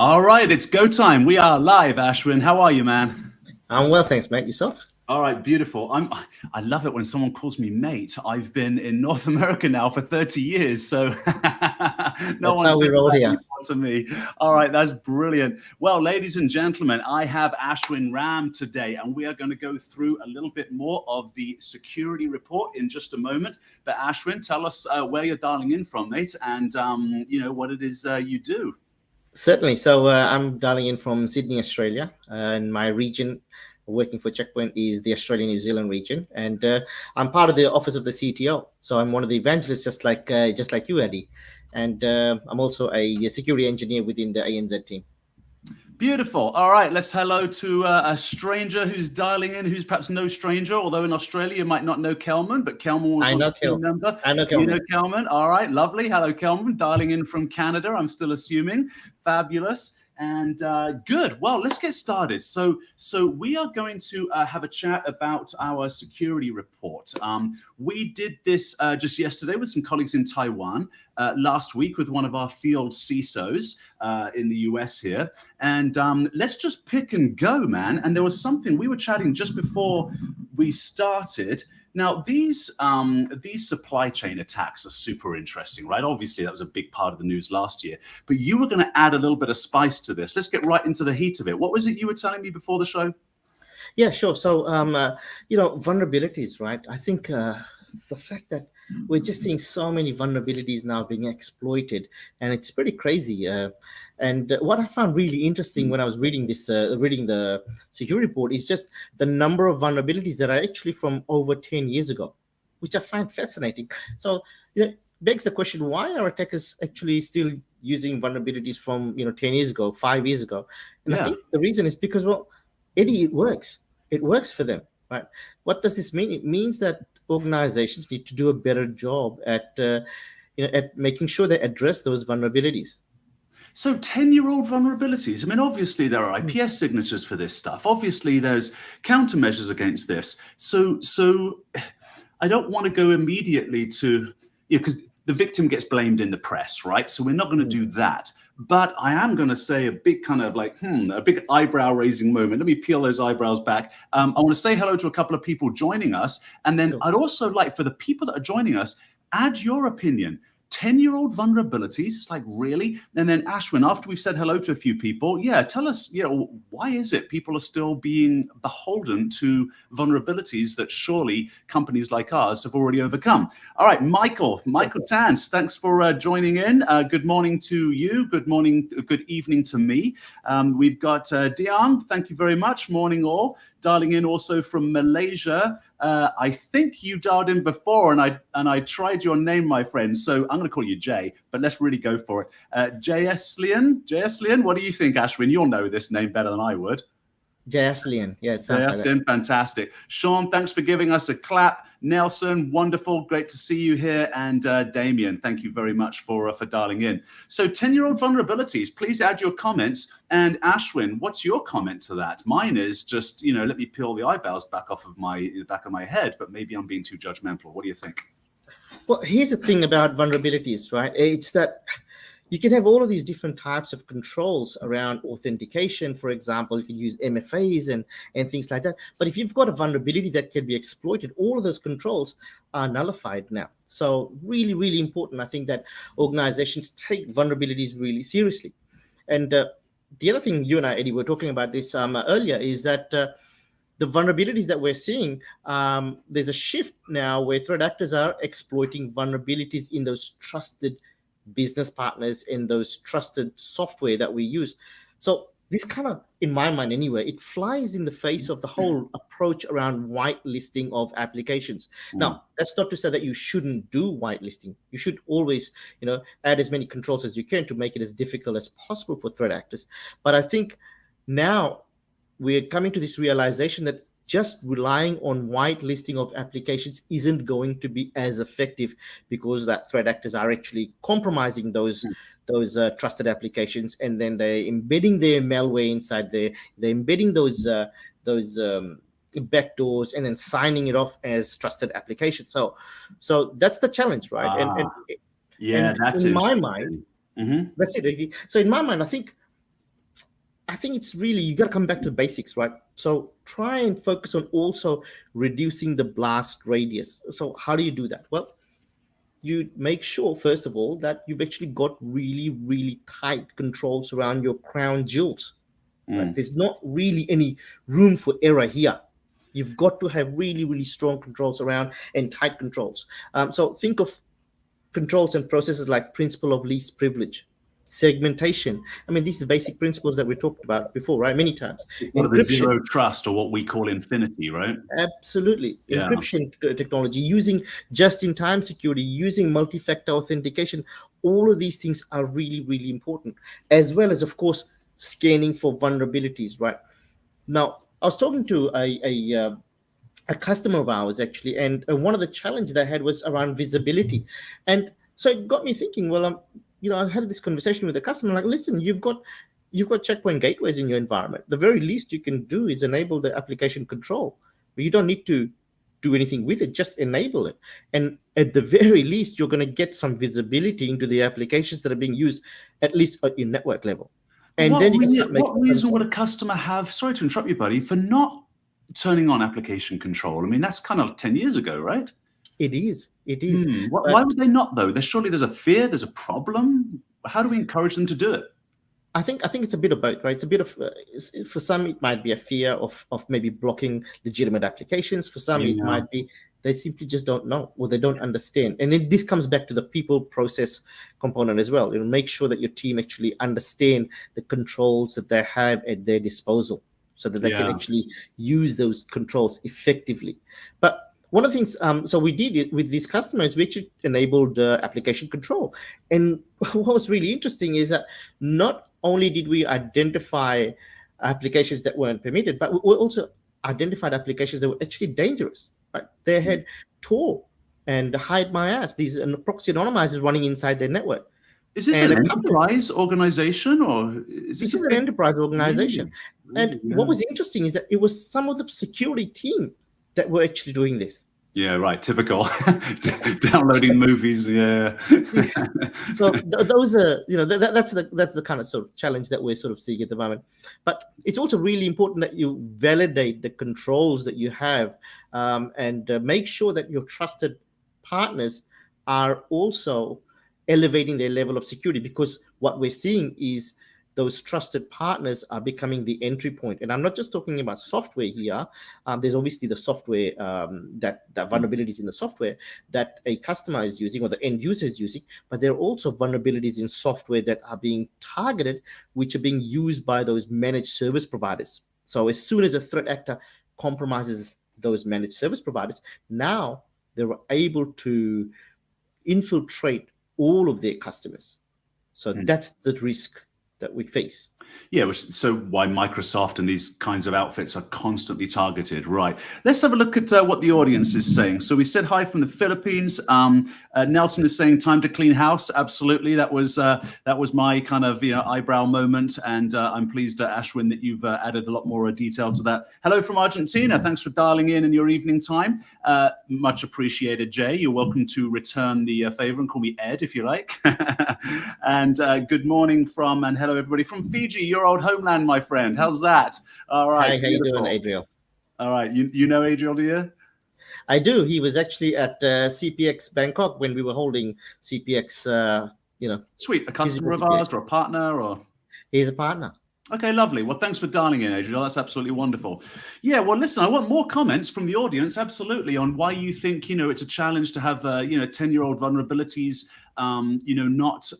All right, it's go time. We are live, Ashwin. How are you, man? I'm well, thanks, mate. Yourself? All right, beautiful. I love it when someone calls me mate. I've been in North America now for 30 years, so no That's one how we said roll that here. before to me. All right, that's brilliant. Well, ladies and gentlemen, I have Ashwin Ram today, and we are going to go through a little bit more of the security report in just a moment. But Ashwin, tell us where you're dialing in from, mate, and what it is you do. Certainly. So I'm dialing in from Sydney, Australia, and my region working for Checkpoint is the Australia-New Zealand region, and I'm part of the office of the CTO. So I'm one of the evangelists, just like you, Eddie, and I'm also a security engineer within the ANZ team. Beautiful. All right, let's hello to a stranger who's dialing in, who's perhaps no stranger, although in Australia you might not know Kelman, but Kelman was I once know a team Kel. member. I know You know Kelman. Kelman. All right, lovely. Hello, Kelman, dialing in from Canada, I'm still assuming. Fabulous. And good. Well, let's get started. So we are going to have a chat about our security report. We did this just yesterday with some colleagues in Taiwan, last week with one of our field CISOs in the US here. And let's just pick and go, man. And there was something we were chatting just before we started. Now, these supply chain attacks are super interesting, right? Obviously, that was a big part of the news last year. But you were going to add a little bit of spice to this. Let's get right into the heat of it. What was it you were telling me before the show? Yeah, sure. So, vulnerabilities, right? I think the fact that we're just seeing so many vulnerabilities now being exploited, and it's pretty crazy. And what I found really interesting when I was reading the security report is just the number of vulnerabilities that are actually from over 10 years ago, which I find fascinating. So, begs the question: why are attackers actually still using vulnerabilities from 10 years ago, 5 years ago? And I think the reason is because, well, Eddie, it works. It works for them, right? What does this mean? It means that organizations need to do a better job at making sure they address those vulnerabilities. So 10-year-old vulnerabilities. I mean, obviously there are IPS signatures for this stuff. Obviously there's countermeasures against this. So I don't want to go immediately to, because the victim gets blamed in the press, right? So we're not going to do that. But I am going to say a big kind of like, a big eyebrow raising moment. Let me peel those eyebrows back. I want to say hello to a couple of people joining us. And then I'd also like, for the people that are joining us, add your opinion. 10-year-old vulnerabilities, it's like, really? And then Ashwin, after we've said hello to a few people, tell us, why is it people are still being beholden to vulnerabilities that surely companies like ours have already overcome? All right, Michael Tans, thanks for joining in. Good morning to you. Good morning, good evening to me. We've got Diang, thank you very much. Morning all. Dialing in also from Malaysia. I think you dialed in before, and I tried your name, my friend. So I'm going to call you Jay, but let's really go for it. JS what do you think, Ashwin? You'll know this name better than I would. Jaslian, yeah, it sounds like that. Fantastic. Sean, thanks for giving us a clap. Nelson, wonderful, great to see you here. And Damien, thank you very much for dialing in. So 10-year-old vulnerabilities, please add your comments. And Ashwin, what's your comment to that? Mine is just, let me peel the eyebrows back off of the back of my head, but maybe I'm being too judgmental. What do you think? Well, here's the thing about vulnerabilities, right? It's that you can have all of these different types of controls around authentication. For example, you can use MFAs and things like that. But if you've got a vulnerability that can be exploited, all of those controls are nullified now. So really, really important, I think, that organizations take vulnerabilities really seriously. And the other thing you and I, Eddie, were talking about this earlier is that the vulnerabilities that we're seeing, there's a shift now where threat actors are exploiting vulnerabilities in those trusted business partners, in those trusted software that we use. So this kind of, in my mind anyway, it flies in the face of the whole approach around whitelisting of applications. Now, that's not to say that you shouldn't do whitelisting. You should always, add as many controls as you can to make it as difficult as possible for threat actors. But I think now we're coming to this realization that just relying on whitelisting of applications isn't going to be as effective, because that threat actors are actually compromising those trusted applications, and then they're embedding their malware inside there. They're embedding those backdoors and then signing it off as trusted applications. So that's the challenge, right? That's in my interesting. mind, that's it. So in my mind, I think I think it's really, you got to come back to the basics, right? So try and focus on also reducing the blast radius. So how do you do that? Well, you make sure, first of all, that you've actually got really, really tight controls around your crown jewels, right? There's not really any room for error here. You've got to have really, really strong controls around and tight controls. So think of controls and processes like principle of least privilege, segmentation. I mean, these are basic principles that we talked about before, right? Many times. One of the Encryption. zero trust, or what we call infinity, right? Absolutely. Yeah. Encryption technology, using just-in-time security, using multi-factor authentication. All of these things are really, really important, as well as, of course, scanning for vulnerabilities, right? Now, I was talking to a customer of ours, actually, and one of the challenges they had was around visibility. And so it got me thinking, well, I had this conversation with the customer, like, listen, you've got checkpoint gateways in your environment. The very least you can do is enable the application control. But you don't need to do anything with it, just enable it. And at the very least, you're going to get some visibility into the applications that are being used, at least at your network level. And then you can start making. What reason would a customer have, sorry to interrupt you, buddy, for not turning on application control? I mean, that's kind of 10 years ago, right? It is. Why would they not, though? Surely there's a fear, there's a problem. How do we encourage them to do it? I think it's a bit of both, right? It's a bit of, for some, it might be a fear of maybe blocking legitimate applications. For some, it might be they simply just don't know, or they don't understand. And this comes back to the people process component as well. Make sure that your team actually understand the controls that they have at their disposal, so that they can actually use those controls effectively. But one of the things, so we did it with these customers, we actually enabled application control. And what was really interesting is that not only did we identify applications that weren't permitted, but we also identified applications that were actually dangerous. Right? They had Tor and Hide My Ass, these proxy anonymizers running inside their network. Is this an enterprise organization, or this is an enterprise organization? And what was interesting is that it was some of the security team that were actually doing this. Yeah, right. Typical. Downloading movies. Yeah. So those are, that's the kind of sort of challenge that we're sort of seeing at the moment. But it's also really important that you validate the controls that you have, and make sure that your trusted partners are also elevating their level of security, because what we're seeing is those trusted partners are becoming the entry point. And I'm not just talking about software here. There's obviously the software, that vulnerabilities in the software that a customer is using or the end user is using, but there are also vulnerabilities in software that are being targeted, which are being used by those managed service providers. So as soon as a threat actor compromises those managed service providers, now they're able to infiltrate all of their customers. So that's the risk that we face. Yeah, so why Microsoft and these kinds of outfits are constantly targeted, right? Let's have a look at what the audience is saying. So we said hi from the Philippines. Nelson is saying time to clean house. Absolutely, that was my kind of eyebrow moment, and I'm pleased, Ashwin, that you've added a lot more detail to that. Hello from Argentina. Thanks for dialing in your evening time. Much appreciated, Jay. You're welcome to return the favor and call me Ed if you like. And good morning from, and hello everybody from Fiji, your old homeland, my friend. How's that? All right. Hi, how you doing, Adriel? All right. You know Adriel, do you? I do. He was actually at CPX Bangkok when we were holding CPX. Sweet. A customer of ours or a partner, or? He's a partner. Okay, lovely. Well, thanks for dialing in, Adriel. That's absolutely wonderful. Yeah, well, listen, I want more comments from the audience, absolutely, on why you think, it's a challenge to have, 10-year-old vulnerabilities, not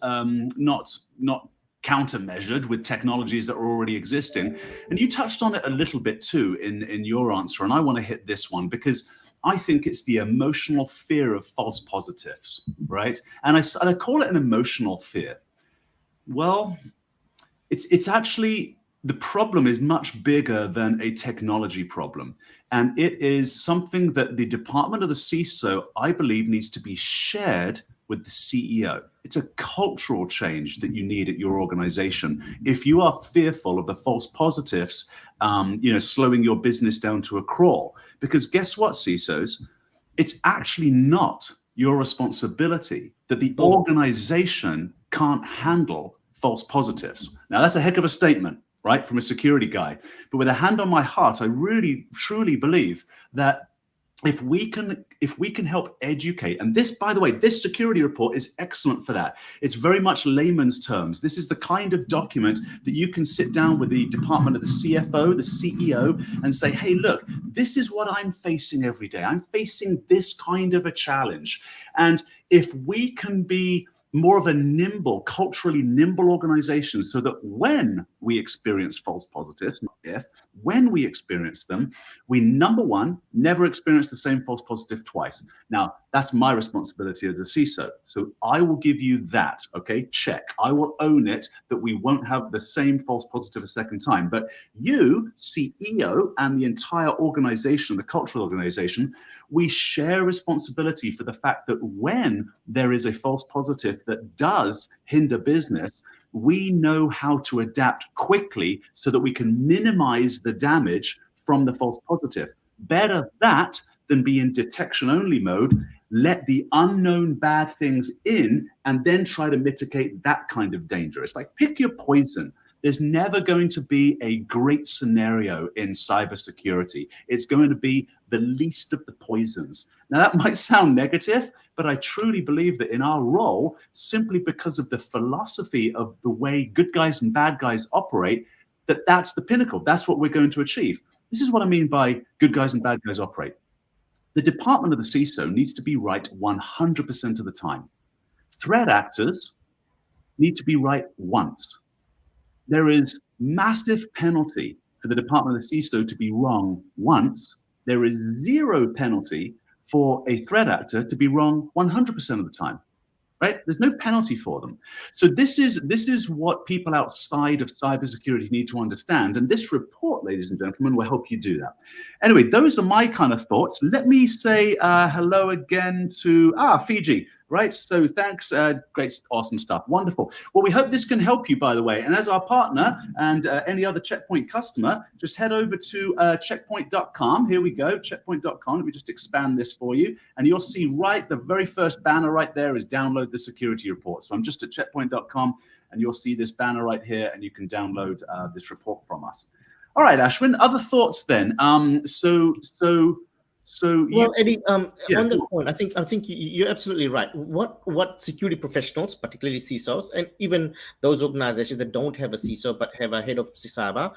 countermeasured with technologies that are already existing. And you touched on it a little bit too in your answer. And I want to hit this one because I think it's the emotional fear of false positives, right? And I call it an emotional fear. Well, it's actually, the problem is much bigger than a technology problem. And it is something that the department of the CISO, I believe, needs to be shared with the CEO. It's a cultural change that you need at your organization. If you are fearful of the false positives, slowing your business down to a crawl, because guess what, CISOs? It's actually not your responsibility that the organization can't handle false positives. Now, that's a heck of a statement. right, from a security guy. But with a hand on my heart, I really, truly believe that if we can help educate, and this, by the way, this security report is excellent for that. It's very much layman's terms. This is the kind of document that you can sit down with the department of the CFO, the CEO, and say, hey, look, this is what I'm facing every day. I'm facing this kind of a challenge. And if we can be more of a nimble, culturally nimble organization, so that when we experience false positives, not if, when we experience them, we, number one, never experience the same false positive twice. Now, that's my responsibility as a CISO. So I will give you that, okay? Check. I will own it that we won't have the same false positive a second time. But you, CEO, and the entire organization, the cultural organization, we share responsibility for the fact that when there is a false positive that does hinder business, we know how to adapt quickly so that we can minimize the damage from the false positive. Better that than be in detection only mode, let the unknown bad things in, and then try to mitigate that kind of danger. It's like pick your poison. There's never going to be a great scenario in cybersecurity. It's going to be the least of the poisons. Now, that might sound negative, but I truly believe that in our role, simply because of the philosophy of the way good guys and bad guys operate, that's the pinnacle. That's what we're going to achieve. This is what I mean by good guys and bad guys operate. The department of the CISO needs to be right 100% of the time. Threat actors need to be right once. There is massive penalty for the department of the CISO to be wrong once. There is zero penalty for a threat actor to be wrong 100% of the time. Right? There's no penalty for them. So this is what people outside of cybersecurity need to understand. And this report, ladies and gentlemen, will help you do that. Anyway, those are my kind of thoughts. Let me say hello again to Fiji. Right? So thanks. Great, awesome stuff. Wonderful. Well, we hope this can help you, by the way. And as our partner and any other Checkpoint customer, just head over to checkpoint.com. Here we go, checkpoint.com. Let me just expand this for you. And you'll see right, the very first banner right there is download the security report. So I'm just at checkpoint.com and you'll see this banner right here and you can download this report from us. All right, Ashwin, other thoughts then? Well, Eddie, on Yeah, that point, I think you're absolutely right. What security professionals, particularly CISOs, and even those organizations that don't have a CISO but have a head of cyber,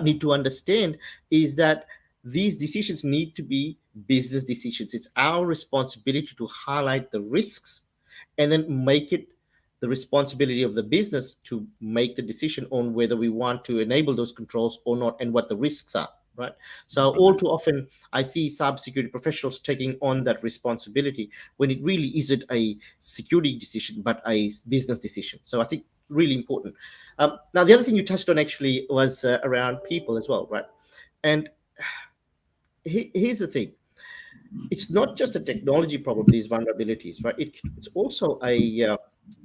need to understand is that these decisions need to be business decisions. It's our responsibility to highlight the risks and then make it the responsibility of the business to make the decision on whether we want to enable those controls or not and what the risks are. Right. So all too often, I see cybersecurity professionals taking on that responsibility when it really isn't a security decision, but a business decision. So I think really important. Now, the other thing you touched on actually was around people as well, right? And here's the thing. It's not just a technology problem, these vulnerabilities, right? It's also a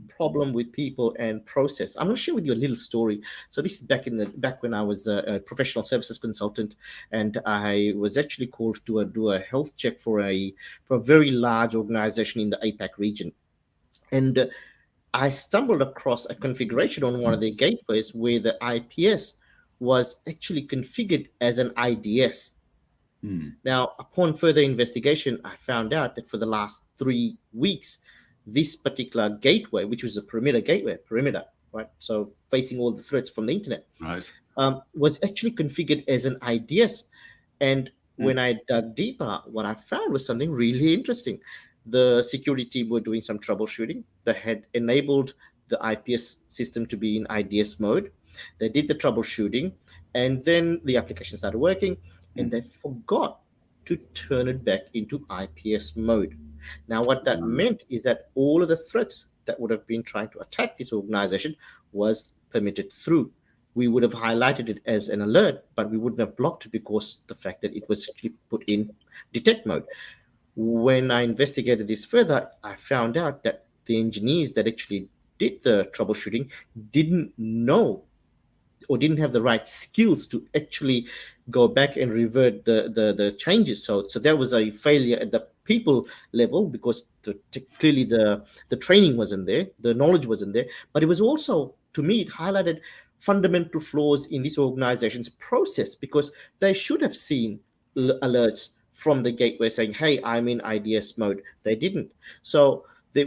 problem with people and process. I'm going to share with you a little story. So this is back when I was a professional services consultant, and I was actually called to do a health check for a very large organization in the APAC region, and I stumbled across a configuration on one of their gateways where the IPS was actually configured as an IDS. Now, upon further investigation, I found out that for the last 3 weeks, this particular gateway, which was a perimeter, right? So facing all the threats from the internet, right, was actually configured as an IDS. And when I dug deeper, what I found was something really interesting. The security team were doing some troubleshooting. They had enabled the IPS system to be in IDS mode. They did the troubleshooting, and then the application started working, and they forgot to turn it back into IPS mode. Now, what that meant is that all of the threats that would have been trying to attack this organization was permitted through. We would have highlighted it as an alert, but we wouldn't have blocked it because the fact that it was actually put in detect mode. When I investigated this further, I found out that the engineers that actually did the troubleshooting didn't know or didn't have the right skills to actually go back and revert the changes. So there was a failure at the people level because clearly the training wasn't there, the knowledge wasn't there. But it was also, to me, it highlighted fundamental flaws in this organization's process, because they should have seen alerts from the gateway saying, hey, I'm in IDS mode. They didn't. So they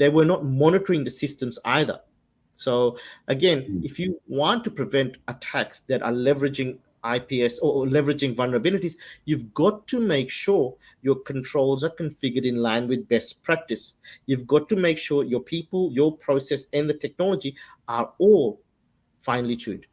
were not monitoring the systems either. So again, if you want to prevent attacks that are leveraging IPS or leveraging vulnerabilities, you've got to make sure your controls are configured in line with best practice. You've got to make sure your people, your process, and the technology are all finely tuned.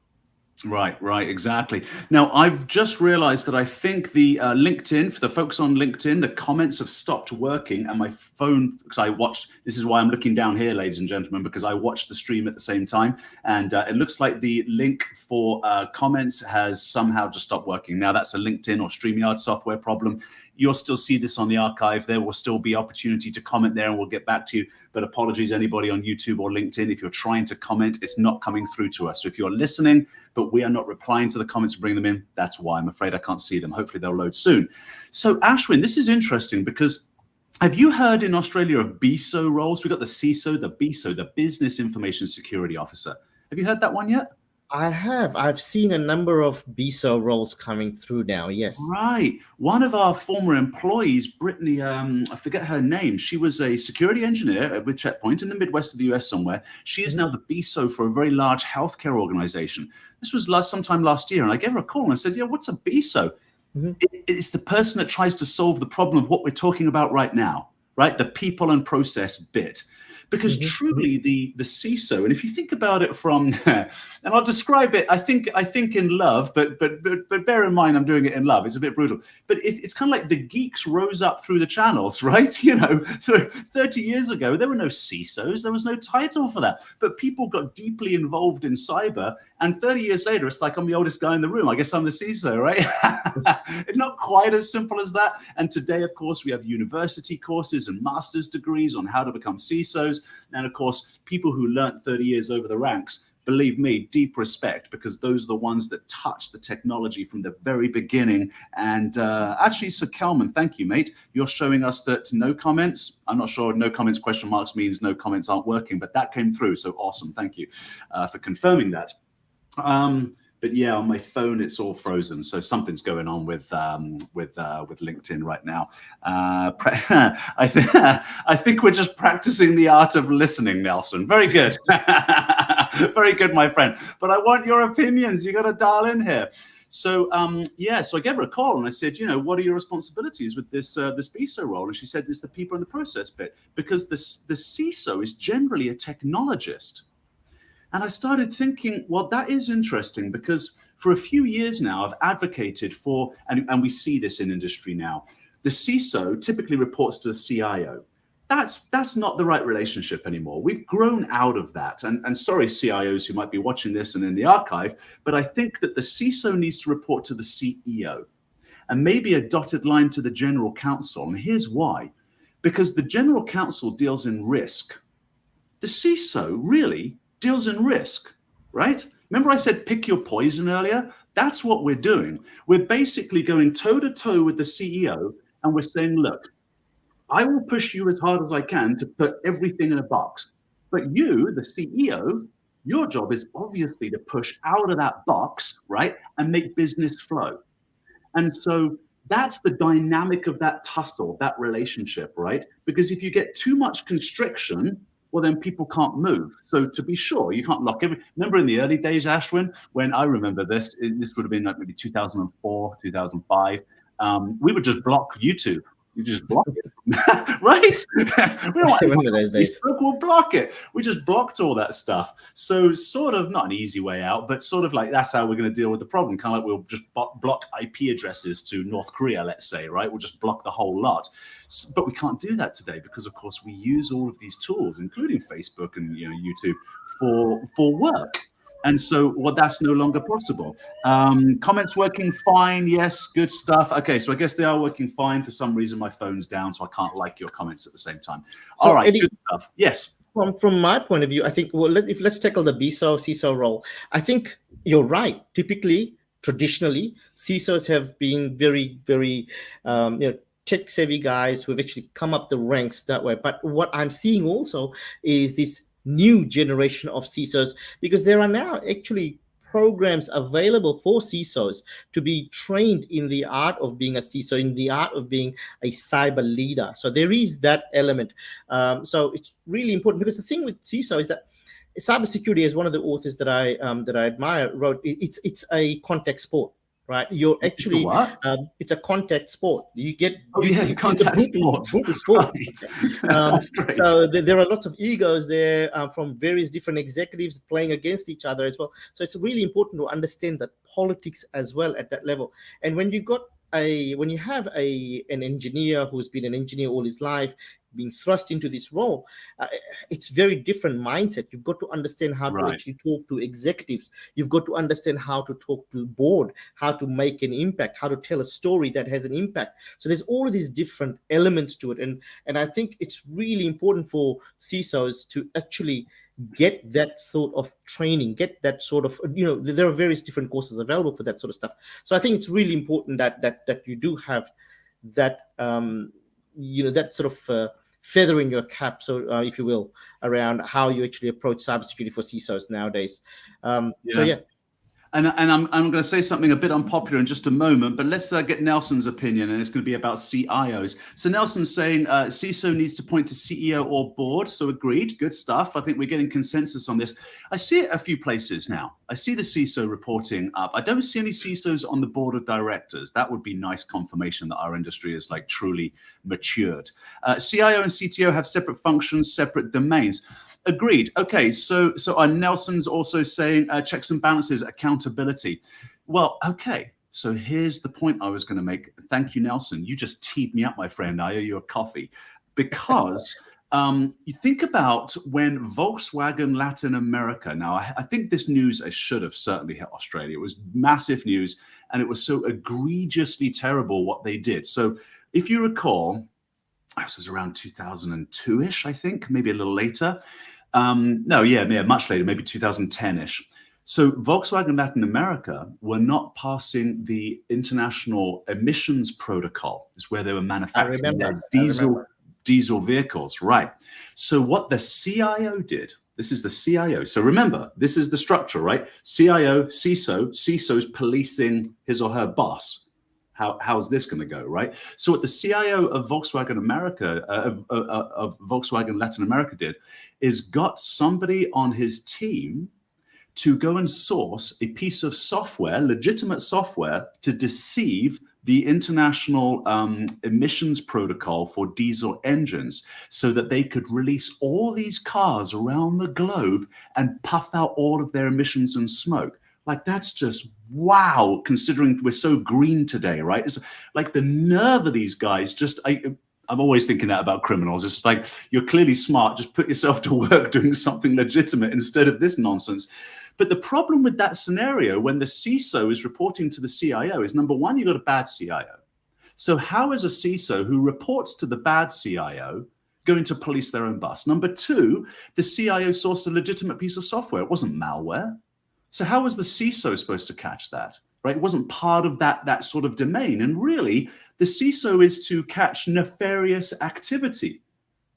Right, exactly. Now, I've just realized that I think the LinkedIn, for the folks on LinkedIn, the comments have stopped working, and my phone, because this is why I'm looking down here, ladies and gentlemen, because I watched the stream at the same time, and it looks like the link for comments has somehow just stopped working. Now, that's a LinkedIn or StreamYard software problem. You'll still see this on the archive. There will still be opportunity to comment there, and we'll get back to you. But apologies, anybody on YouTube or LinkedIn, if you're trying to comment, it's not coming through to us. So if you're listening, but we are not replying to the comments and bring them in, that's why. I'm afraid I can't see them. Hopefully they'll load soon. So Ashwin, this is interesting, because have you heard in Australia of BISO roles? We've got the CISO, the BISO, the Business Information Security Officer. Have you heard that one yet? I have. I've seen a number of BISO roles coming through now, yes. Right. One of our former employees, Brittany, I forget her name. She was a security engineer with Checkpoint in the Midwest of the US somewhere. She is now the BISO for a very large healthcare organization. This was sometime last year, and I gave her a call and I said, yeah, what's a BISO? It's the person that tries to solve the problem of what we're talking about right now, right? The people and process bit. Because truly the CISO, and if you think about it from, and I'll describe it, I think in love, but bear in mind I'm doing it in love. It's a bit brutal, but it's kind of like the geeks rose up through the channels, right? You know, 30 years ago there were no CISOs, there was no title for that, but people got deeply involved in cyber, and 30 years later it's like I'm the oldest guy in the room. I guess I'm the CISO, right? It's not quite as simple as that. And today, of course, we have university courses and master's degrees on how to become CISOs. And of course, people who learned 30 years over the ranks, believe me, deep respect, because those are the ones that touch the technology from the very beginning. And actually, so Kelman, thank you, mate. You're showing us that no comments. I'm not sure no comments question marks means no comments aren't working, but that came through. So awesome. Thank you for confirming that. But yeah, on my phone, it's all frozen. So something's going on with LinkedIn right now. I think we're just practicing the art of listening, Nelson. Very good. Very good, my friend. But I want your opinions. You got to dial in here. So so I gave her a call and I said, what are your responsibilities with this BISO role? And she said, it's the people in the process bit, because the CISO is generally a technologist. And I started thinking, well, that is interesting, because for a few years now, I've advocated for, and we see this in industry now, the CISO typically reports to the CIO. That's not the right relationship anymore. We've grown out of that. And sorry, CIOs who might be watching this and in the archive, but I think that the CISO needs to report to the CEO and maybe a dotted line to the general counsel. And here's why. Because the general counsel deals in risk. The CISO really deals in risk, right? Remember I said pick your poison earlier? That's what we're doing. We're basically going toe-to-toe with the CEO, and we're saying, look, I will push you as hard as I can to put everything in a box. But you, the CEO, your job is obviously to push out of that box, right, and make business flow. And so that's the dynamic of that tussle, that relationship, right? Because if you get too much constriction, well, then people can't move. So to be sure, you can't lock remember in the early days, Ashwin, when I remember this would have been like maybe 2004, 2005, we would just block YouTube. You just block it, right? We don't want remember those days. We'll block it. We just blocked all that stuff. So sort of not an easy way out, but sort of like that's how we're going to deal with the problem. Kind of like we'll just block IP addresses to North Korea, let's say, right? We'll just block the whole lot. But we can't do that today because, of course, we use all of these tools, including Facebook and YouTube, for work. And so, well, that's no longer possible. Comments working fine. Yes, good stuff. Okay, so I guess they are working fine. For some reason, my phone's down, so I can't like your comments at the same time. So, all right, Eddie, good stuff. Yes. From my point of view, I think, well, let's tackle the BISO, CISO role. I think you're right. Typically, traditionally, CISOs have been very, very, tech-savvy guys who have actually come up the ranks that way. But what I'm seeing also is this new generation of CISOs, because there are now actually programs available for CISOs to be trained in the art of being a CISO, in the art of being a cyber leader. So there is that element. So it's really important, because the thing with CISO is that cybersecurity, as one of the authors that I admire wrote, it's a contact sport, right? You're actually What? it's a contact sport. You get Oh yeah, it's contact a sport. brutal sport. Right. Um, That's great. so there are lots of egos there from various different executives playing against each other as well. So it's really important to understand that politics as well at that level. And when you have an engineer who's been an engineer all his life, being thrust into this role, it's very different mindset. You've got to understand how to actually talk to executives. You've got to understand how to talk to board, how to make an impact, how to tell a story that has an impact. So there's all of these different elements to it. And I think it's really important for CISOs to actually get that sort of training, get that sort of, there are various different courses available for that sort of stuff. So I think it's really important that you do have that, that sort of feather in your cap, so if you will, around how you actually approach cybersecurity for CISOs nowadays. So yeah. And I'm going to say something a bit unpopular in just a moment, but let's get Nelson's opinion, and it's going to be about CIOs. So Nelson's saying CISO needs to point to CEO or board. So agreed, good stuff. I think we're getting consensus on this. I see it a few places now. I see the CISO reporting up. I don't see any CISOs on the board of directors. That would be nice confirmation that our industry is like truly matured. CIO and CTO have separate functions, separate domains. Agreed. Okay, so Nelson's also saying checks and balances, accountability. Well, okay, so here's the point I was going to make. Thank you, Nelson. You just teed me up, my friend. I owe you a coffee. Because you think about when Volkswagen Latin America, now I think this news should have certainly hit Australia. It was massive news, and it was so egregiously terrible what they did. So if you recall, this was around 2002-ish, I think, maybe a little later. Much later, maybe 2010-ish. So Volkswagen Latin America were not passing the international emissions protocol. It's where they were manufacturing their diesel vehicles, right? So what the CIO did, this is the CIO. So remember, this is the structure, right? CIO, CISO's policing his or her boss. How's this going to go, right? So what the CIO of Volkswagen America, of Volkswagen Latin America did, is got somebody on his team to go and source a piece of software, legitimate software, to deceive the international emissions protocol for diesel engines, so that they could release all these cars around the globe and puff out all of their emissions and smoke. Like, that's just wow, considering we're so green today, right? It's like the nerve of these guys. I'm always thinking that about criminals. It's like, you're clearly smart, just put yourself to work doing something legitimate instead of this nonsense. But the problem with that scenario, when the CISO is reporting to the CIO, is number one, you've got a bad CIO. So how is a CISO who reports to the bad CIO going to police their own bus? Number two, the CIO sourced a legitimate piece of software. It wasn't malware. So how was the CISO supposed to catch that, right? It wasn't part of that sort of domain. And really, the CISO is to catch nefarious activity.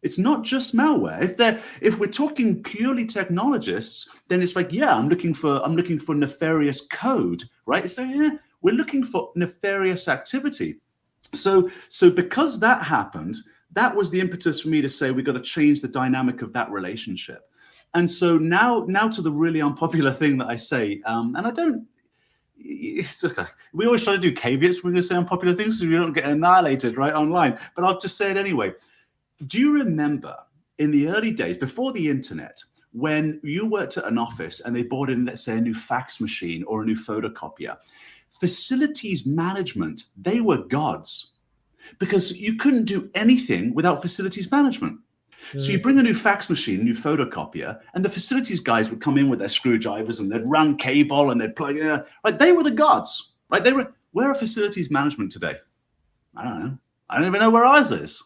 It's not just malware. If we're talking purely technologists, then it's like, yeah, I'm looking for nefarious code, right? So yeah, we're looking for nefarious activity. So because that happened, that was the impetus for me to say we've got to change the dynamic of that relationship. And so now to the really unpopular thing that I say, and I don't, it's okay. We always try to do caveats when we say unpopular things so we don't get annihilated right online, but I'll just say it anyway. Do you remember in the early days, before the internet, when you worked at an office and they bought in, let's say, a new fax machine or a new photocopier, facilities management, they were gods, because you couldn't do anything without facilities management. So you bring a new fax machine, new photocopier, and the facilities guys would come in with their screwdrivers and they'd run cable and they'd plug in. Right? They were the gods, right? Where are facilities management today? I don't know. I don't even know where ours is.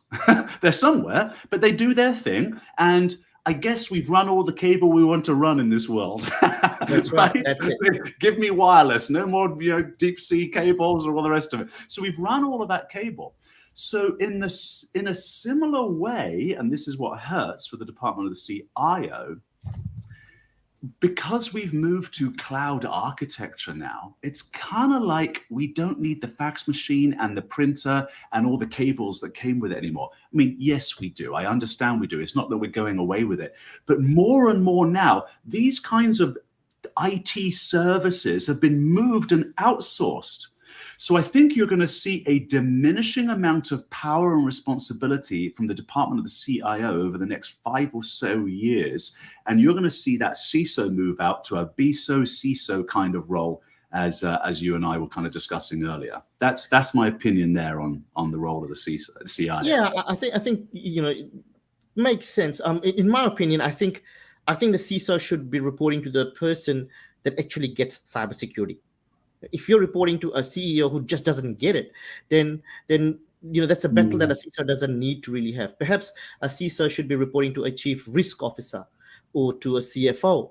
They're somewhere, but they do their thing. And I guess we've run all the cable we want to run in this world. That's right. That's it. Give me wireless, no more deep sea cables or all the rest of it. So we've run all of that cable. So in a similar way, and this is what hurts for the department of the CIO, because we've moved to cloud architecture now, it's kind of like we don't need the fax machine and the printer and all the cables that came with it anymore. I mean, yes, we do. I understand we do. It's not that we're going away with it. But more and more now, these kinds of IT services have been moved and outsourced. So I think you're going to see a diminishing amount of power and responsibility from the department of the CIO over the next 5 or so years. And you're going to see that CISO move out to a BISO, CISO kind of role, as you and I were kind of discussing earlier. That's my opinion there on the role of the CIO. Yeah, I think it makes sense. In my opinion, I think the CISO should be reporting to the person that actually gets cybersecurity. If you're reporting to a CEO who just doesn't get it, then that's a battle that a CISO doesn't need to really have. Perhaps a CISO should be reporting to a chief risk officer or to a CFO,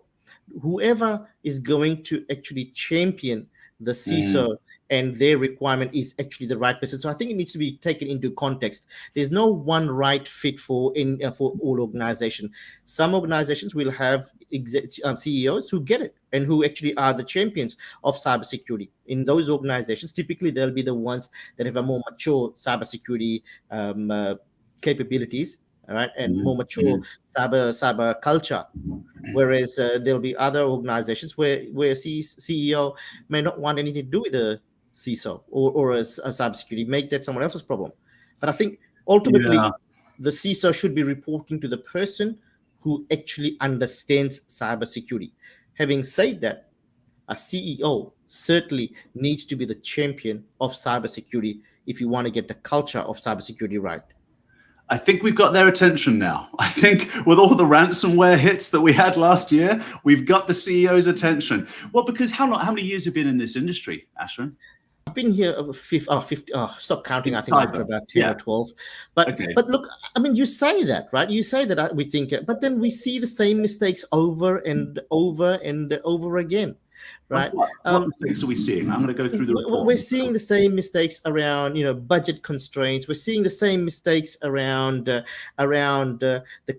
whoever is going to actually champion the CISO and their requirement is actually the right person. So I think it needs to be taken into context. There's no one right fit for all organizations. Some organizations will have CEOs who get it and who actually are the champions of cybersecurity. In those organizations, typically they'll be the ones that have a more mature cybersecurity capabilities, all right, and more mature cyber culture. Whereas there'll be other organizations where CEO may not want anything to do with the CISO or a cybersecurity, make that someone else's problem. But I think ultimately the CISO should be reporting to the person who actually understands cybersecurity. Having said that, a CEO certainly needs to be the champion of cybersecurity if you want to get the culture of cybersecurity right. I think we've got their attention now. I think with all the ransomware hits that we had last year, we've got the CEO's attention. Well, because how many years have you been in this industry, Ashwin? I've been here over 50, stop counting, In I think cyber. after about 10 or 12. But look, I mean, you say that, right? You say that we think it, but then we see the same mistakes over and over and over again. Right. What mistakes are we seeing? I'm going to go through the report. We're seeing the same mistakes around, budget constraints. We're seeing the same mistakes around the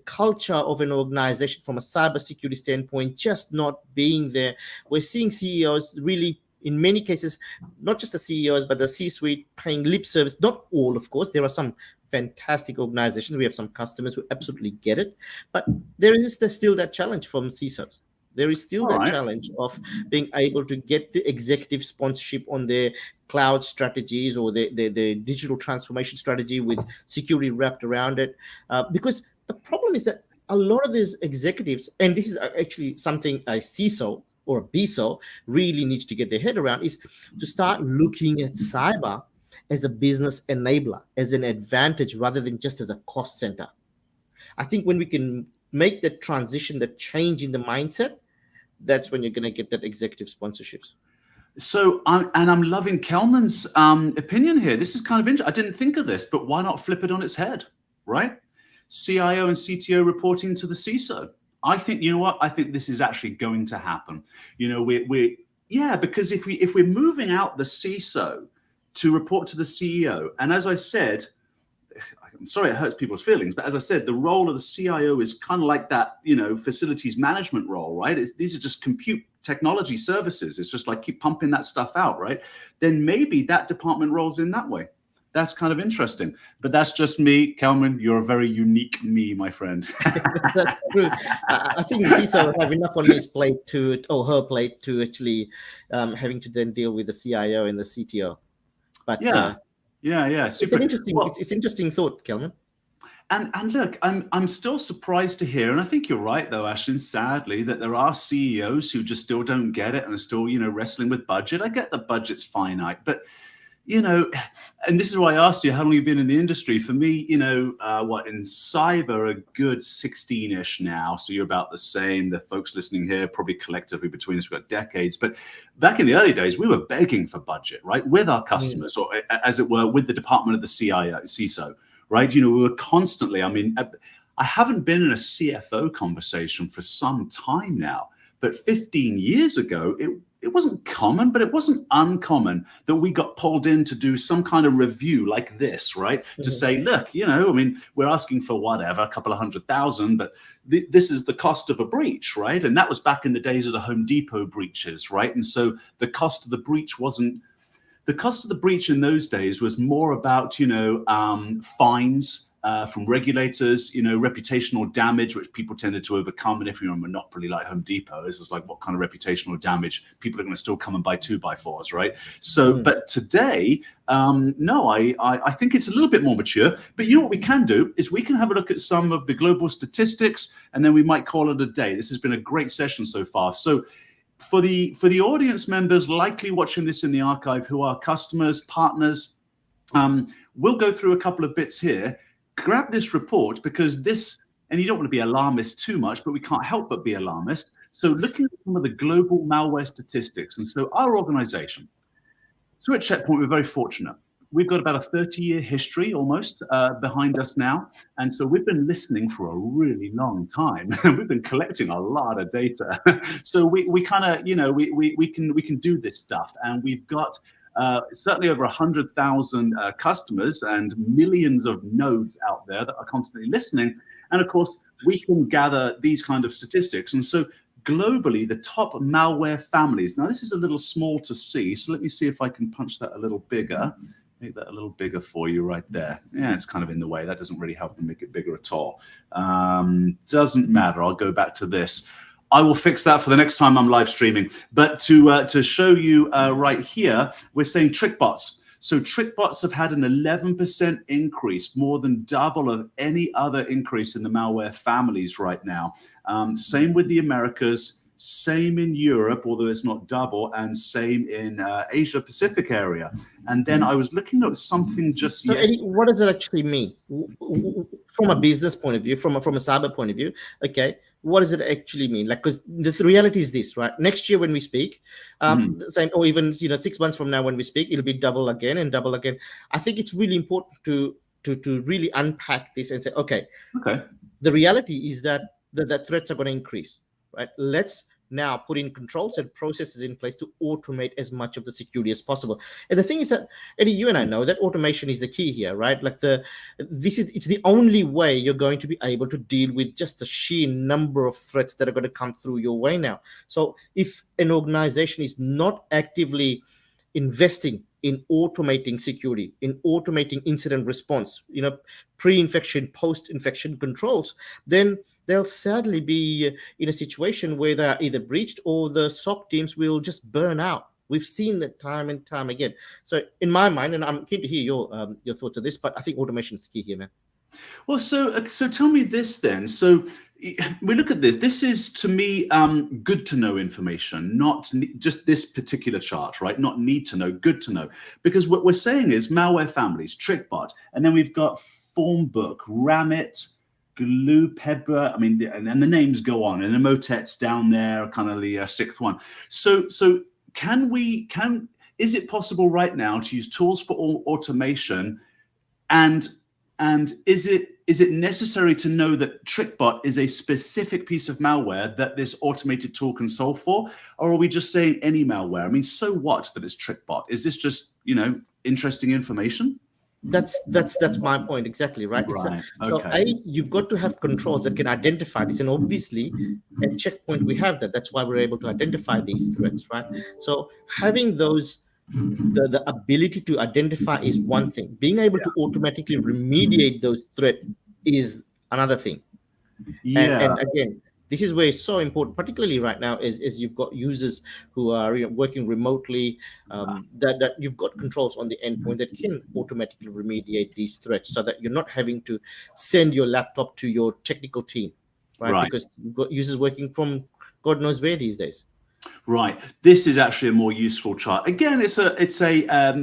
culture of an organization from a cybersecurity standpoint, just not being there. We're seeing CEOs really, in many cases, not just the CEOs, but the C-suite paying lip service. Not all, of course. There are some fantastic organizations. We have some customers who absolutely get it. But there is still that challenge from CISOs. There is still that challenge of being able to get the executive sponsorship on their cloud strategies or their digital transformation strategy with security wrapped around it. Because the problem is that a lot of these executives, and this is actually something a CISO or a BISO really needs to get their head around, is to start looking at cyber as a business enabler, as an advantage rather than just as a cost center. I think when we can make that transition, that change in the mindset, that's when you're going to get that executive sponsorships. So, I'm loving Kelman's opinion here. This is kind of interesting. I didn't think of this, but why not flip it on its head, right? CIO and CTO reporting to the CISO. I think, you know what? I think this is actually going to happen. Because if we're moving out the CISO to report to the CEO, and as I said, I'm sorry it hurts people's feelings, but as I said, the role of the CIO is kind of like that, facilities management role, right? These are just compute technology services. It's just like keep pumping that stuff out, right? Then maybe that department rolls in that way. That's kind of interesting. But that's just me. Kelman, you're a very unique me, my friend. That's true. I think the CISO have enough on his plate her plate to actually having to then deal with the CIO and the CTO. But yeah. Super. It's interesting thought, Kelman. And look, I'm still surprised to hear, and I think you're right though, Ashwin, sadly, that there are CEOs who just still don't get it and are still, wrestling with budget. I get the budget's finite, but and this is why I asked you how long you've been in the industry. For me, in cyber, a good 16-ish now. So you're about the same. The folks listening here, probably collectively between us, we've got decades. But back in the early days, we were begging for budget, right? With our customers, or as it were, with the department of the CISO, right? We were constantly, I haven't been in a CFO conversation for some time now. But 15 years ago, it wasn't common, but it wasn't uncommon that we got pulled in to do some kind of review like this, right? To say, look, I mean, we're asking for whatever, a couple of 100,000, but this is the cost of a breach, right? And that was back in the days of the Home Depot breaches, right? And so the cost of the breach in those days was more about, fines, from regulators, reputational damage, which people tended to overcome. And if you're a monopoly like Home Depot, this was like, what kind of reputational damage? People are going to still come and buy 2x4s, right? So, but today, no, I think it's a little bit more mature. But what we can do is we can have a look at some of the global statistics, and then we might call it a day. This has been a great session so far. So for the audience members likely watching this in the archive who are customers, partners, we'll go through a couple of bits here. Grab this report, because this, and you don't want to be alarmist too much, but we can't help but be alarmist. So looking at some of the global malware statistics, and so our organization, so at Checkpoint, we're very fortunate. We've got about a 30-year history almost behind us now. And so we've been listening for a really long time. We've been collecting a lot of data. So we kind of, we can do this stuff. And we've got certainly over 100,000 customers and millions of nodes out there that are constantly listening. And of course, we can gather these kind of statistics. And so globally, the top malware families. Now, this is a little small to see. So let me see if I can punch that a little bigger. Make that a little bigger for you right there. Yeah, it's kind of in the way. That doesn't really help me make it bigger at all. Doesn't matter. I'll go back to this. I will fix that for the next time I'm live streaming. But to show you right here, we're saying trick bots. So trick bots have had an 11% increase, more than double of any other increase in the malware families right now. Same with the Americas, same in Europe, although it's not double, and same in Asia Pacific area. And then I was looking at something just so yesterday. Eddie, what does it actually mean from a business point of view, from a cyber point of view? Okay, what does it actually mean? Like, because the reality is this, right? Next year when we speak, same, or even 6 months from now when we speak, it'll be double again and double again. I think it's really important to really unpack this and say, okay, the reality is that the threats are going to increase, right? Let's now put in controls and processes in place to automate as much of the security as possible. And the thing is that, Eddie, you and I know that automation is the key here, right? Like it's the only way you're going to be able to deal with just the sheer number of threats that are going to come through your way now. So if an organization is not actively investing in automating security, in automating incident response, pre-infection, post-infection controls, then they'll sadly be in a situation where they're either breached or the SOC teams will just burn out. We've seen that time and time again. So in my mind, and I'm keen to hear your thoughts on this, but I think automation is the key here, man. Well, so tell me this then. So we look at this. This is, to me, good to know information, not just this particular chart, right? Not need to know, good to know. Because what we're saying is malware families, TrickBot, and then we've got Formbook, Ramit, Glue, Pebra, I mean, and the names go on, and Emotet's down there, kind of the sixth one. So is it possible right now to use tools for automation, and is it necessary to know that TrickBot is a specific piece of malware that this automated tool can solve for, or are we just saying any malware? I mean, so what that it's TrickBot? Is this just interesting information? That's my point exactly, right? So you've got to have controls that can identify this, and obviously at Checkpoint we have that. That's why we're able to identify these threats, right? So having those the ability to identify is one thing. Being able to automatically remediate those threats is another thing. And again, this is where it's so important, particularly right now, is you've got users who are working remotely, that you've got controls on the endpoint that can automatically remediate these threats, so that you're not having to send your laptop to your technical team, right? Because you've got users working from God knows where these days. Right. This is actually a more useful chart. Again, it's a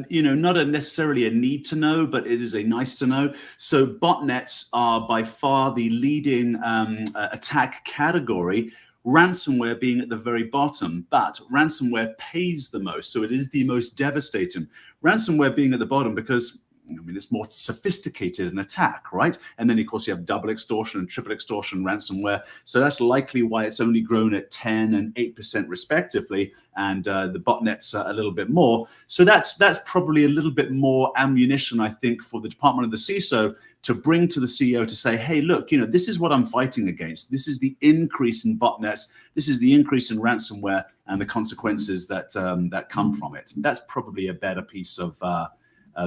not necessarily a need to know, but it is a nice to know. So botnets are by far the leading attack category, ransomware being at the very bottom, but ransomware pays the most. So it is the most devastating. Ransomware being at the bottom because it's more sophisticated an attack, right? And then of course you have double extortion and triple extortion ransomware. So that's likely why it's only grown at 10 and 8% respectively, and the botnets a little bit more. So that's probably a little bit more ammunition, I think, for the department of the CISO to bring to the CEO to say, hey, look, this is what I'm fighting against. This is the increase in botnets. This is the increase in ransomware and the consequences that that come from it. That's probably a better piece of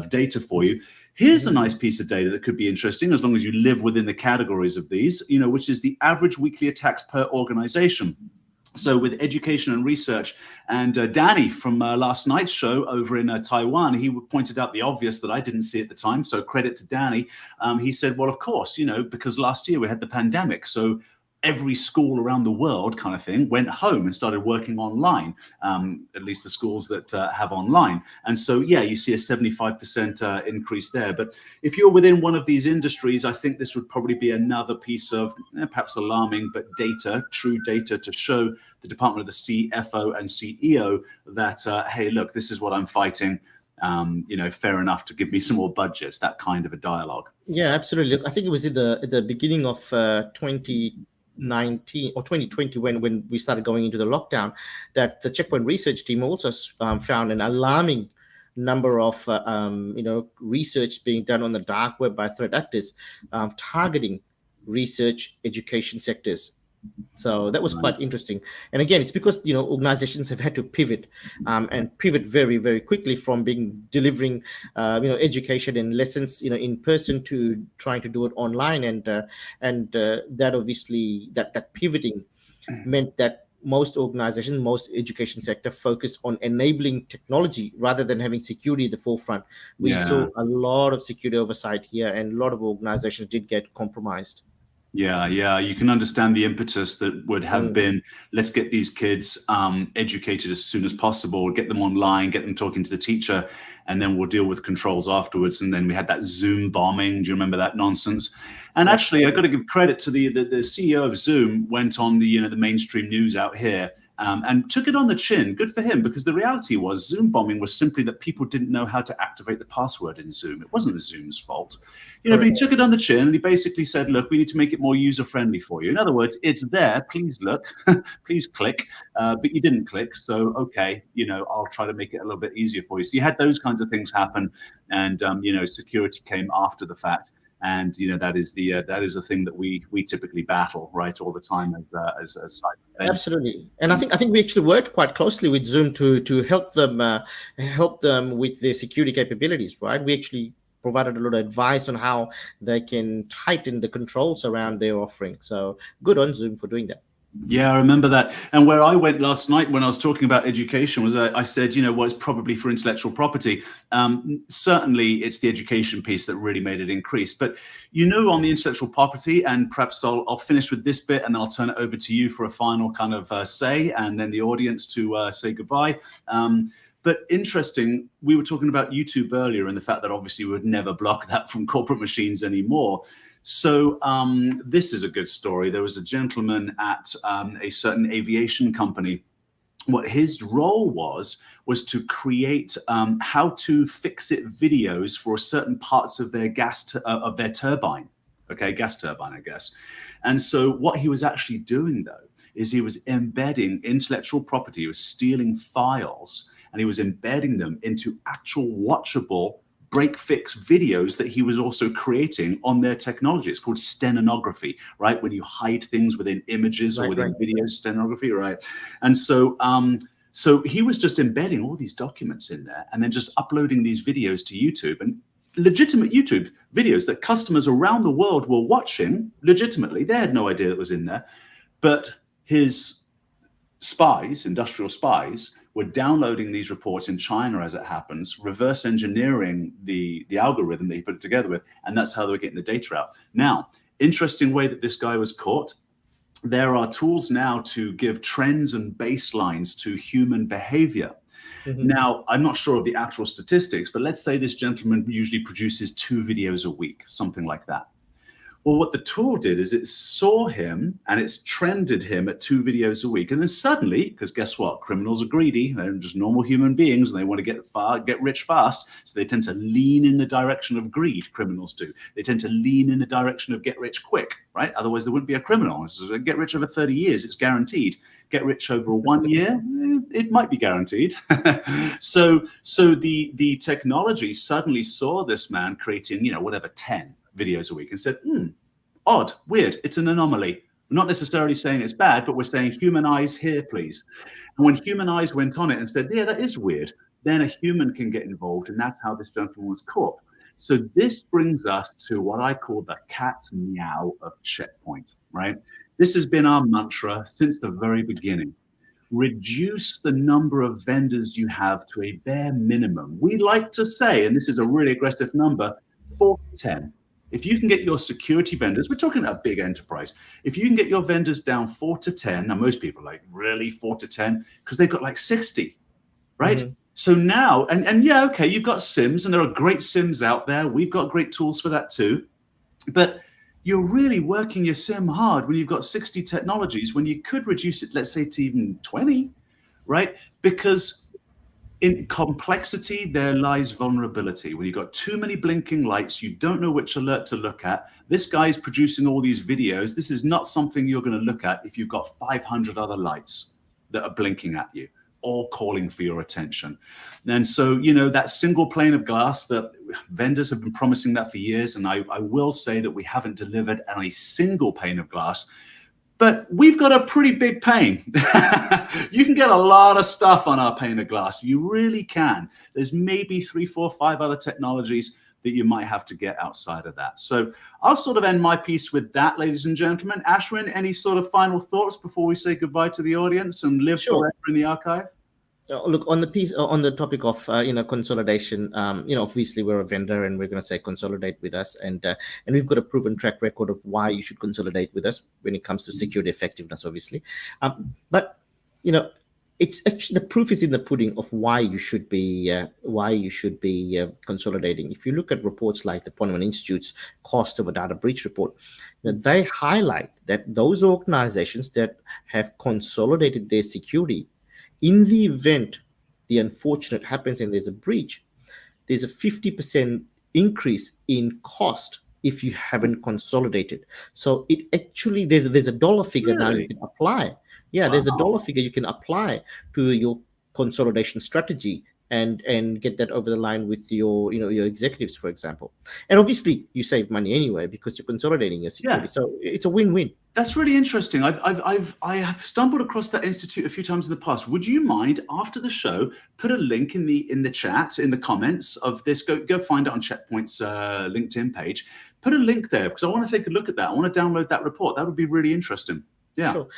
data for you. Here's a nice piece of data that could be interesting as long as you live within the categories of these, which is the average weekly attacks per organization. So with education and research, and Danny from last night's show over in Taiwan, he pointed out the obvious that I didn't see at the time. So credit to Danny. He said, well, of course, because last year we had the pandemic. So every school around the world kind of thing went home and started working online, at least the schools that have online. And so, yeah, you see a 75% increase there. But if you're within one of these industries, I think this would probably be another piece of perhaps alarming, but data, true data to show the department of the CFO and CEO that, hey, look, this is what I'm fighting. Fair enough to give me some more budgets, that kind of a dialogue. Yeah, absolutely. Look, I think it was at the beginning of 2019 or 2020 when we started going into the lockdown, that the Checkpoint research team also found an alarming number of research being done on the dark web by threat actors targeting research education sectors. So that was quite interesting. And again, it's because organizations have had to pivot and pivot very, very quickly from delivering education and lessons in person to trying to do it online, and that obviously that pivoting meant that most organizations, most education sector focused on enabling technology rather than having security at the forefront. We saw a lot of security oversight here, and a lot of organizations did get compromised. Yeah, you can understand the impetus that would have been, let's get these kids educated as soon as possible, get them online, get them talking to the teacher, and then we'll deal with controls afterwards. And then we had that Zoom bombing. Do you remember that nonsense? And actually, I've got to give credit to the CEO of Zoom, went on the mainstream news out here and took it on the chin. Good for him, because the reality was Zoom bombing was simply that people didn't know how to activate the password in Zoom. It wasn't Zoom's fault. But he took it on the chin and he basically said, look, we need to make it more user-friendly for you. In other words, it's there, please look, please click, but you didn't click. So, okay, I'll try to make it a little bit easier for you. So you had those kinds of things happen, and, security came after the fact. And that is a thing that we typically battle right all the time as cyber. Absolutely, and I think we actually worked quite closely with Zoom to help them with their security capabilities. Right, we actually provided a lot of advice on how they can tighten the controls around their offering. So good on Zoom for doing that. Yeah, I remember that. And where I went last night when I was talking about education was I said, it's probably for intellectual property. Certainly, it's the education piece that really made it increase. But, on the intellectual property, and perhaps I'll finish with this bit and I'll turn it over to you for a final kind of say, and then the audience to say goodbye. But interesting, we were talking about YouTube earlier and the fact that obviously we would never block that from corporate machines anymore. So this is a good story. There was a gentleman at a certain aviation company. What his role was to create how to fix it videos for certain parts of their of their turbine. Okay, gas turbine, I guess. And so what he was actually doing, though, is he was embedding intellectual property. He was stealing files and he was embedding them into actual watchable break-fix videos that he was also creating on their technology. It's called stenography, right? When you hide things within images or within videos, stenography, right? And so so he was just embedding all these documents in there and then just uploading these videos to YouTube, and legitimate YouTube videos that customers around the world were watching legitimately. They had no idea it was in there. But his spies, industrial spies, were downloading these reports in China as it happens, reverse engineering the algorithm that he put it together with, and that's how they were getting the data out. Now, interesting way that this guy was caught. There are tools now to give trends and baselines to human behavior. Now, I'm not sure of the actual statistics, but let's say this gentleman usually produces 2 videos a week, something like that. Well, what the tool did is it saw him and it's trended him at 2 videos a week. And then suddenly, because guess what? Criminals are greedy. They're just normal human beings and they want to get rich fast. So they tend to lean in the direction of greed, criminals do. They tend to lean in the direction of get rich quick, right? Otherwise, there wouldn't be a criminal. So get rich over 30 years, it's guaranteed. Get rich over 1 year, it might be guaranteed. So the technology suddenly saw this man creating, whatever, 10 videos a week and said, odd, weird, it's an anomaly. We're not necessarily saying it's bad, but we're saying human eyes here, please. And when human eyes went on it and said, yeah, that is weird, then a human can get involved, and that's how this gentleman was caught. So this brings us to what I call the cat meow of Checkpoint, right? This has been our mantra since the very beginning. Reduce the number of vendors you have to a bare minimum. We like to say, and this is a really aggressive number, 4 to 10. If you can get your security vendors, we're talking about a big enterprise. If you can get your vendors down 4 to 10, now most people are like, really 4 to 10? Because they've got like 60, right? Mm-hmm. So now, and yeah, okay, you've got SIMs and there are great SIMs out there. We've got great tools for that too. But you're really working your SIM hard when you've got 60 technologies, when you could reduce it, let's say, to even 20, right? Because in complexity, there lies vulnerability. When you've got too many blinking lights, you don't know which alert to look at. This guy's producing all these videos. This is not something you're going to look at if you've got 500 other lights that are blinking at you, all calling for your attention. And so, that single pane of glass, that vendors have been promising that for years. And I will say that we haven't delivered on a single pane of glass. But we've got a pretty big pane. You can get a lot of stuff on our pane of glass. You really can. There's maybe 3, 4, 5 other technologies that you might have to get outside of that. So I'll sort of end my piece with that, ladies and gentlemen. Ashwin, any sort of final thoughts before we say goodbye to the audience and live forever in the archive? Look, on the topic of consolidation, obviously we're a vendor and we're going to say consolidate with us, and we've got a proven track record of why you should consolidate with us when it comes to security effectiveness, obviously. But it's actually, the proof is in the pudding of why you should be consolidating. If you look at reports like the Ponemon Institute's Cost of a Data Breach report, they highlight that those organizations that have consolidated their security, in the event the unfortunate happens and there's a breach, there's a 50% increase in cost if you haven't consolidated. So it actually, there's a dollar figure now you can apply. Yeah, wow. There's a dollar figure you can apply to your consolidation strategy and get that over the line with your executives, for example. And obviously you save money anyway because you're consolidating your security. Yeah. So it's a win-win. That's really interesting. I have stumbled across that institute a few times in the past. Would you mind, after the show, put a link in the chat, in the comments of this? Go find it on Checkpoint's LinkedIn page. Put a link there because I want to take a look at that. I want to download that report. That would be really interesting. Yeah. Sure.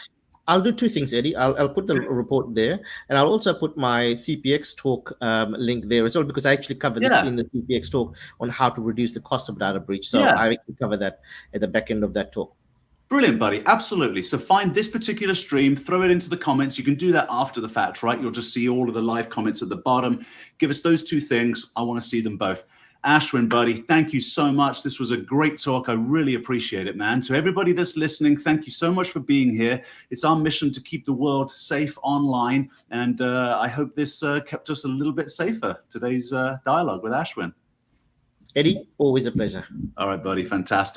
I'll do 2 things, Eddie. I'll put the report there, and I'll also put my CPX talk link there as well, because I actually cover this in the CPX talk on how to reduce the cost of data breach. So I actually cover that at the back end of that talk. Brilliant, buddy. Absolutely. So find this particular stream, throw it into the comments. You can do that after the fact, right? You'll just see all of the live comments at the bottom. Give us those 2 things. I want to see them both. Ashwin, buddy, thank you so much. This was a great talk. I really appreciate it, man. To everybody that's listening, thank you so much for being here. It's our mission to keep the world safe online, and I hope this kept us a little bit safer, today's dialogue with Ashwin. Eddie, always a pleasure. All right, buddy, fantastic.